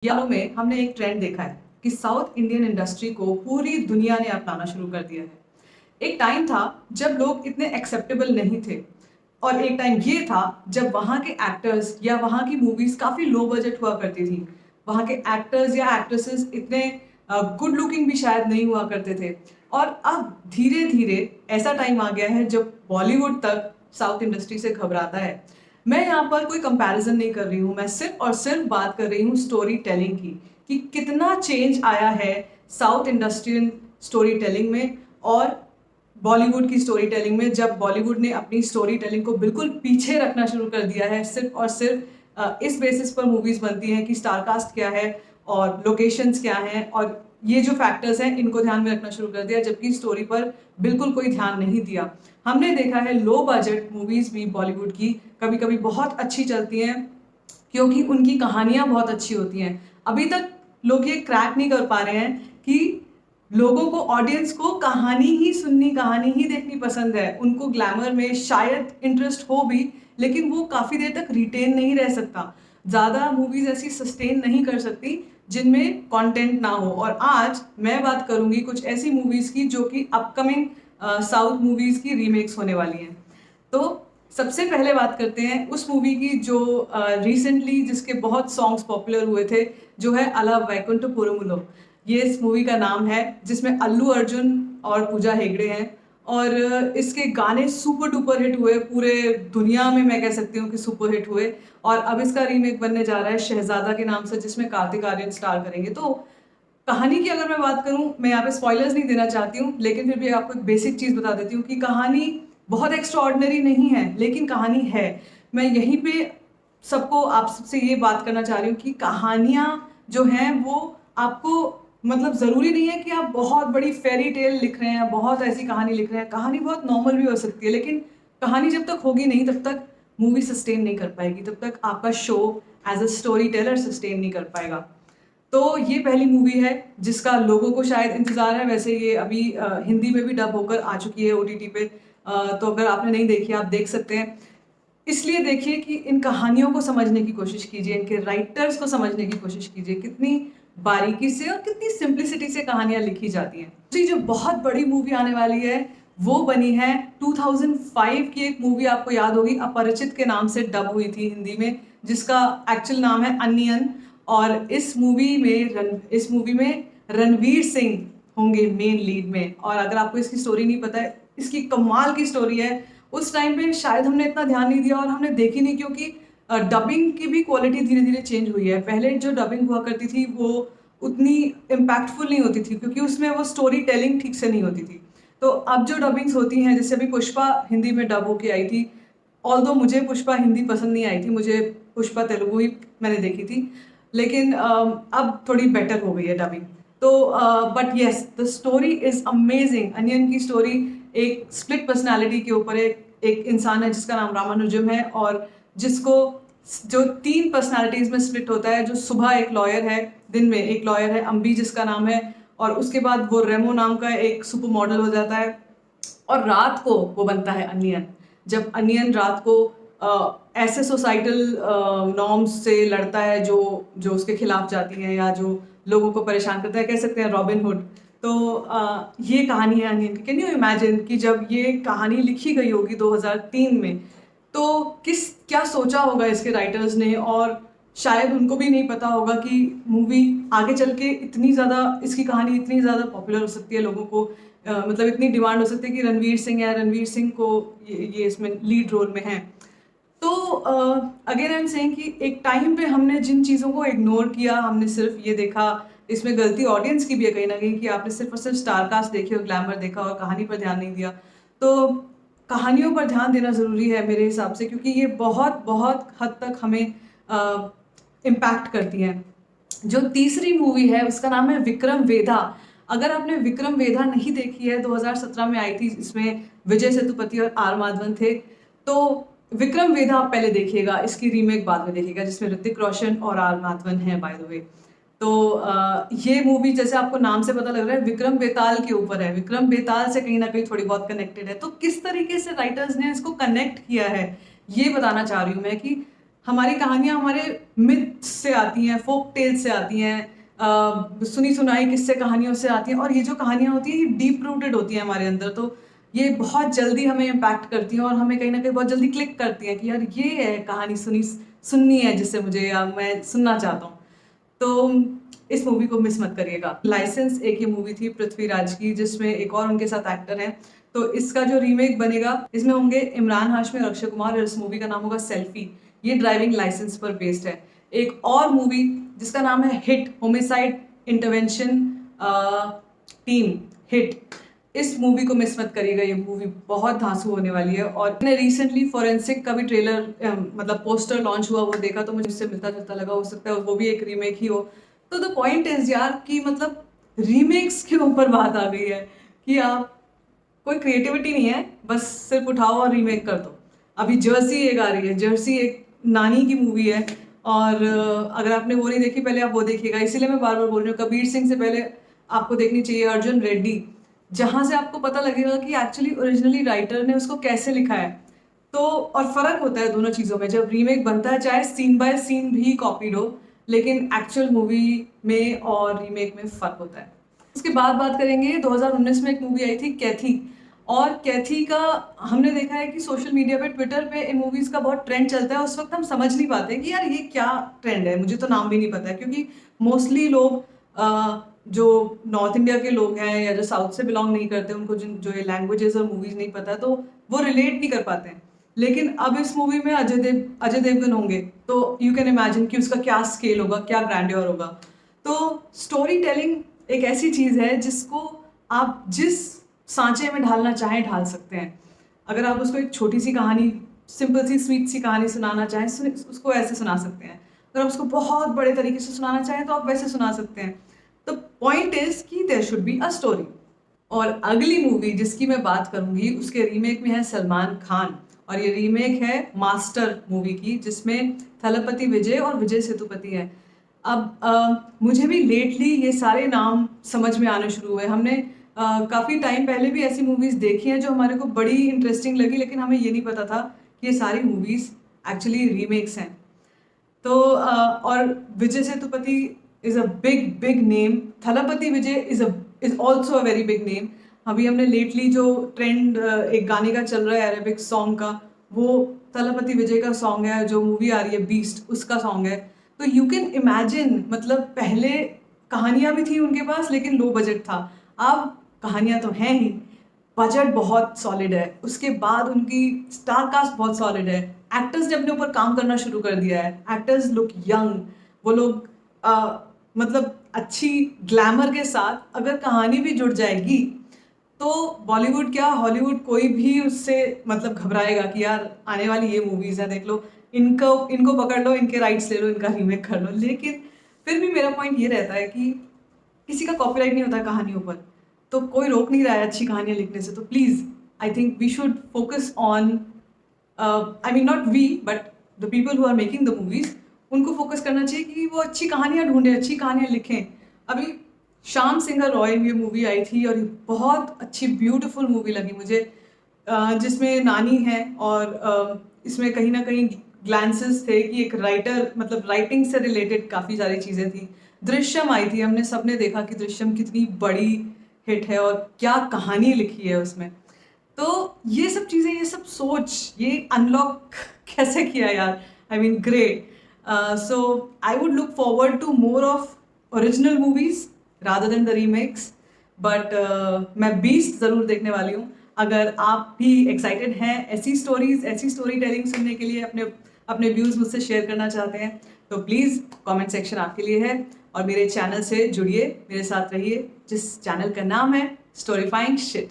सालों में हमने एक ट्रेंड देखा है कि साउथ इंडियन इंडस्ट्री को पूरी दुनिया ने अपनाना शुरू कर दिया है। एक टाइम था जब लोग इतने एक्सेप्टेबल नहीं थे और एक टाइम ये था जब वहाँ के एक्टर्स या वहाँ की मूवीज काफी लो बजट हुआ करती थी। वहाँ के एक्टर्स या एक्ट्रेसेस इतने गुड लुकिंग भी शायद नहीं हुआ करते थे। और अब धीरे धीरे ऐसा टाइम आ गया है जब बॉलीवुड तक साउथ इंडस्ट्री से घबराता है। मैं यहाँ पर कोई कंपैरिजन नहीं कर रही हूँ, मैं सिर्फ और सिर्फ बात कर रही हूँ स्टोरी टेलिंग की कि कितना चेंज आया है साउथ इंडस्ट्रियन स्टोरी टेलिंग में और बॉलीवुड की स्टोरी टेलिंग में, जब बॉलीवुड ने अपनी स्टोरी टेलिंग को बिल्कुल पीछे रखना शुरू कर दिया है। सिर्फ और सिर्फ इस बेसिस पर मूवीज बनती हैं कि स्टारकास्ट क्या है और लोकेशंस क्या हैं, और ये जो फैक्टर्स हैं इनको ध्यान में रखना शुरू कर दिया, जबकि स्टोरी पर बिल्कुल कोई ध्यान नहीं दिया। हमने देखा है लो बजट मूवीज भी बॉलीवुड की कभी कभी बहुत अच्छी चलती हैं क्योंकि उनकी कहानियां बहुत अच्छी होती हैं। अभी तक लोग ये क्रैक नहीं कर पा रहे हैं कि लोगों को, ऑडियंस को कहानी ही सुननी, कहानी ही देखनी पसंद है। उनको ग्लैमर में शायद इंटरेस्ट हो भी, लेकिन वो काफी देर तक रिटेन नहीं रह सकता। ज्यादा मूवीज ऐसी सस्टेन नहीं कर सकती जिनमें कंटेंट ना हो। और आज मैं बात करूंगी कुछ ऐसी मूवीज की जो कि अपकमिंग साउथ मूवीज की रीमेक्स होने वाली हैं। तो सबसे पहले बात करते हैं उस मूवी की जो रिसेंटली जिसके बहुत सॉन्ग्स पॉपुलर हुए थे, जो है अला वैकुंठ पुरमुलो। ये इस मूवी का नाम है, जिसमें अल्लू अर्जुन और पूजा हेगड़े हैं। और इसके गाने सुपर डुपर हिट हुए, पूरे दुनिया में मैं कह सकती हूँ कि सुपर हिट हुए। और अब इसका रीमेक बनने जा रहा है शहजादा के नाम से, जिसमें कार्तिक आर्यन स्टार करेंगे। तो कहानी की अगर मैं बात करूं, मैं यहाँ पे स्पॉयलर्स नहीं देना चाहती हूँ, लेकिन फिर भी आपको एक बेसिक चीज बता देती हूँ कि कहानी बहुत एक्स्ट्राऑर्डिनरी नहीं है, लेकिन कहानी है। मैं यहीं पे सबको, आप सबसे ये बात करना चाह रही हूँ कि कहानियां जो हैं वो आपको, मतलब जरूरी नहीं है कि आप बहुत बड़ी फेरी टेल लिख रहे हैं, बहुत ऐसी कहानी लिख रहे हैं। कहानी बहुत नॉर्मल भी हो सकती है, लेकिन कहानी जब तक होगी नहीं तब तक मूवी सस्टेन नहीं कर पाएगी, तब तक आपका show as a story teller sustain नहीं कर पाएगा। तो ये पहली मूवी है जिसका लोगों को शायद इंतजार है। वैसे ये अभी हिंदी में भी डब होकर आ चुकी है ओटीटी पे। तो अगर आपने नहीं देखी, आप देख सकते हैं। इसलिए देखिए कि इन कहानियों को समझने की कोशिश कीजिए, इनके राइटर्स को समझने की कोशिश कीजिए, कितनी बारीकी से और कितनी सिंप्लिसिटी से कहानियां लिखी जाती हैं। दूसरी जो बहुत बड़ी मूवी आने वाली है वो बनी है 2005 की एक मूवी, आपको याद होगी, अपरिचित के नाम से डब हुई थी हिंदी में, जिसका एक्चुअल नाम है अनियन। और इस मूवी में रणवीर सिंह होंगे मेन लीड में। और अगर आपको इसकी स्टोरी नहीं पता है, इसकी कमाल की स्टोरी है। उस टाइम पे शायद हमने इतना ध्यान नहीं दिया और हमने देखी नहीं, क्योंकि डबिंग की भी क्वालिटी धीरे धीरे चेंज हुई है। पहले जो डबिंग हुआ करती थी वो उतनी इम्पैक्टफुल नहीं होती थी, क्योंकि उसमें वो स्टोरी टेलिंग ठीक से नहीं होती थी। तो अब जो डबिंग्स होती हैं, जैसे अभी पुष्पा हिंदी में डब होके आई थी, ऑल्दो मुझे पुष्पा हिंदी पसंद नहीं आई थी, मुझे पुष्पा तेलुगु ही मैंने देखी थी, लेकिन अब थोड़ी बेटर हो गई है डबिंग। तो but yes, the story is amazing. Onion की स्टोरी एक स्प्लिट पर्सनालिटी के ऊपर एक इंसान है जिसका नाम रामानुजम है, और जिसको जो तीन पर्सनालिटीज में स्प्लिट होता है। जो सुबह एक लॉयर है, दिन में एक लॉयर है अम्बी जिसका नाम है, और उसके बाद वो रेमो नाम का एक सुपर मॉडल हो जाता है, और रात को वो बनता है अनियन। जब अनियन रात को ऐसे सोसाइटल नॉर्म्स से लड़ता है जो जो उसके खिलाफ जाती हैं, या जो लोगों को परेशान करता है, कह सकते हैं रॉबिन हुड। तो ये कहानी है अनियन की। कैन यू इमेजिन कि जब ये कहानी लिखी गई होगी 2003 में, तो क्या सोचा होगा इसके राइटर्स ने। और शायद उनको भी नहीं पता होगा कि मूवी आगे चल के इतनी ज़्यादा, इसकी कहानी इतनी ज़्यादा पॉपुलर हो सकती है, लोगों को मतलब इतनी डिमांड हो सकती है कि रणवीर सिंह को ये इसमें लीड रोल में है। तो अगेन आई एम सेइंग कि एक टाइम पे हमने जिन चीज़ों को इग्नोर किया, हमने सिर्फ ये देखा, इसमें गलती ऑडियंस की भी है कहीं ना कहीं, कि आपने सिर्फ और सिर्फ स्टारकास्ट देखी और ग्लैमर देखा और कहानी पर ध्यान नहीं दिया। तो कहानियों पर ध्यान देना ज़रूरी है मेरे हिसाब से, क्योंकि ये बहुत बहुत हद तक हमें इम्पैक्ट करती हैं। जो तीसरी मूवी है उसका नाम है विक्रम वेधा। अगर आपने विक्रम वेधा नहीं देखी है, 2017 में आई थी, इसमें विजय सेतुपति और आर माधवन थे। तो विक्रम वेधा आप पहले देखिएगा, इसकी रीमेक बाद में देखिएगा, जिसमें ऋतिक रोशन और आर माधवन है बाय द वे। तो ये मूवी, जैसे आपको नाम से पता लग रहा है, विक्रम बेताल के ऊपर है। विक्रम बेताल से कहीं ना कहीं थोड़ी बहुत कनेक्टेड है। तो किस तरीके से राइटर्स ने इसको कनेक्ट किया है, ये बताना चाह रही हूँ मैं, कि हमारी कहानियाँ हमारे मिथ से आती हैं, फोक टेल से आती हैं, सुनी सुनाई किस्से कहानियों से आती हैं, और ये जो कहानियाँ होती हैं ये डीप रूटेड होती हैं हमारे अंदर, तो ये बहुत जल्दी हमें इम्पैक्ट करती हैं और हमें कहीं ना कहीं बहुत जल्दी क्लिक करती हैं कि यार ये है कहानी, सुननी है जिससे मुझे, या मैं सुनना चाहता हूँ। तो इस मूवी को मिस मत करिएगा। लाइसेंस एक ये मूवी थी पृथ्वीराज की, जिसमें एक और उनके साथ एक्टर हैं। तो इसका जो रीमेक बनेगा इसमें होंगे इमरान हाशमी और अक्षय कुमार, और इस मूवी का नाम होगा सेल्फी। ये ड्राइविंग लाइसेंस पर बेस्ड है। एक और मूवी जिसका नाम है hit, homicide intervention team, hit. इस मूवी को मिस मत करिएगा, ये मूवी बहुत धांसू होने वाली है। और मैंने रिसेंटली फॉरेंसिक का भी ट्रेलर मतलब पोस्टर लॉन्च हुआ, वो देखा तो मुझे उससे मिलता जुलता लगा, हो सकता है वो भी एक रीमेक ही हो। तो द पॉइंट इज यार कि मतलब रीमेक्स के ऊपर बात आ गई है कि आप, कोई क्रिएटिविटी नहीं है, बस सिर्फ उठाओ और रीमेक कर दो। अभी जर्सी एक आ रही है, जर्सी एक नानी की मूवी है, और अगर आपने वो नहीं देखी पहले आप वो देखिएगा। इसीलिए मैं बार बार बोल रही हूँ, कबीर सिंह से पहले आपको देखनी चाहिए अर्जुन रेड्डी, जहाँ से आपको पता लगेगा कि एक्चुअली ओरिजिनली राइटर ने उसको कैसे लिखा है। तो और फर्क होता है दोनों चीज़ों में, जब रीमेक बनता है चाहे सीन बाय सीन भी कॉपीड हो, लेकिन एक्चुअल मूवी में और रीमेक में फ़र्क होता है। उसके बाद बात करेंगे 2019 में एक मूवी आई थी कैथी, और कैथी का हमने देखा है कि सोशल मीडिया पे, ट्विटर पे इन मूवीज़ का बहुत ट्रेंड चलता है। उस वक्त हम समझ नहीं पाते कि यार ये क्या ट्रेंड है, मुझे तो नाम भी नहीं पता है, क्योंकि मोस्टली लोग जो नॉर्थ इंडिया के लोग हैं या जो साउथ से बिलोंग नहीं करते, उनको जो ये लैंग्वेजेस और मूवीज़ नहीं पता, तो वो रिलेट नहीं कर पाते हैं। लेकिन अब इस मूवी में अजय देवगन होंगे, तो यू कैन इमेजिन कि उसका क्या स्केल होगा, क्या ग्रैंडियर होगा। तो स्टोरी टेलिंग एक ऐसी चीज़ है जिसको आप जिस सांचे में ढालना चाहें ढाल सकते हैं। अगर आप उसको एक छोटी सी कहानी, सिंपल सी स्वीट सी कहानी सुनाना चाहें, उसको ऐसे सुना सकते हैं। अगर आप उसको बहुत बड़े तरीके से सुनाना चाहें तो आप वैसे सुना सकते हैं। तो पॉइंट इज कि there should be a story. और अगली मूवी जिसकी मैं बात करूंगी उसके रीमेक में है सलमान खान, और ये रीमेक है मास्टर मूवी की, जिसमें थलपति विजय और विजय सेतुपति है। अब मुझे भी लेटली ये सारे नाम समझ में आने शुरू हुए। हमने काफ़ी टाइम पहले भी ऐसी मूवीज़ देखी हैं जो हमारे को बड़ी इंटरेस्टिंग लगी, लेकिन हमें ये नहीं पता था कि ये सारी मूवीज़ एक्चुअली रीमेक्स हैं। तो और Vijay Sethupathi is a big name, Thalapathy Vijay is also a very big name. अभी हमने लेटली जो ट्रेंड एक गाने का चल रहा है अरेबिक सॉन्ग का, वो थलपति विजय का सॉन्ग है। जो मूवी आ रही है बीस्ट, उसका सॉन्ग है। तो यू कैन इमेजिन, मतलब पहले कहानियां भी थी उनके पास लेकिन लो बजट था, अब कहानियां तो हैं ही, बजट बहुत सॉलिड है, उसके बाद उनकी स्टार कास्ट बहुत सॉलिड है, एक्टर्स ने अपने ऊपर काम करना शुरू कर दिया है, एक्टर्स लुक यंग, वो लोग मतलब अच्छी ग्लैमर के साथ अगर कहानी भी जुड़ जाएगी तो बॉलीवुड क्या हॉलीवुड कोई भी उससे मतलब घबराएगा कि यार आने वाली ये मूवीज़ है, देख लो, इनको पकड़ लो, इनके राइट्स ले लो, इनका रीमेक कर लो। लेकिन फिर भी मेरा पॉइंट ये रहता है कि किसी का कॉपीराइट नहीं होता कहानियों पर, तो कोई रोक नहीं रहा है अच्छी कहानियाँ लिखने से। तो please I think we should focus on, I mean not we but the people who are making the movies, उनको फोकस करना चाहिए कि वो अच्छी कहानियाँ ढूंढें, अच्छी कहानियाँ लिखें। अभी श्याम सिंगर रॉय ये मूवी आई थी और ये बहुत अच्छी ब्यूटीफुल मूवी लगी मुझे, जिसमें नानी है और इसमें कहीं ना कहीं ग्लैंसेस थे कि एक राइटर, मतलब राइटिंग से रिलेटेड काफ़ी सारी चीज़ें थी। दृश्यम आई थी, हमने सबने देखा कि दृश्यम कितनी बड़ी हिट है और क्या कहानी लिखी है उसमें। तो ये सब चीज़ें, ये सब सोच, ये अनलॉक कैसे किया यार, I mean great. So I would look forward to more of original movies rather than the remakes, but मैं बीस्ट ज़रूर देखने वाली हूँ। अगर आप भी एक्साइटेड हैं ऐसी स्टोरीज, ऐसी स्टोरी टेलिंग सुनने के लिए, अपने अपने व्यूज़ मुझसे शेयर करना चाहते हैं, तो प्लीज़ कमेंट सेक्शन आपके लिए है। और मेरे चैनल से जुड़िए, मेरे साथ रहिए, जिस चैनल का नाम है स्टोरीफाइंग शिट।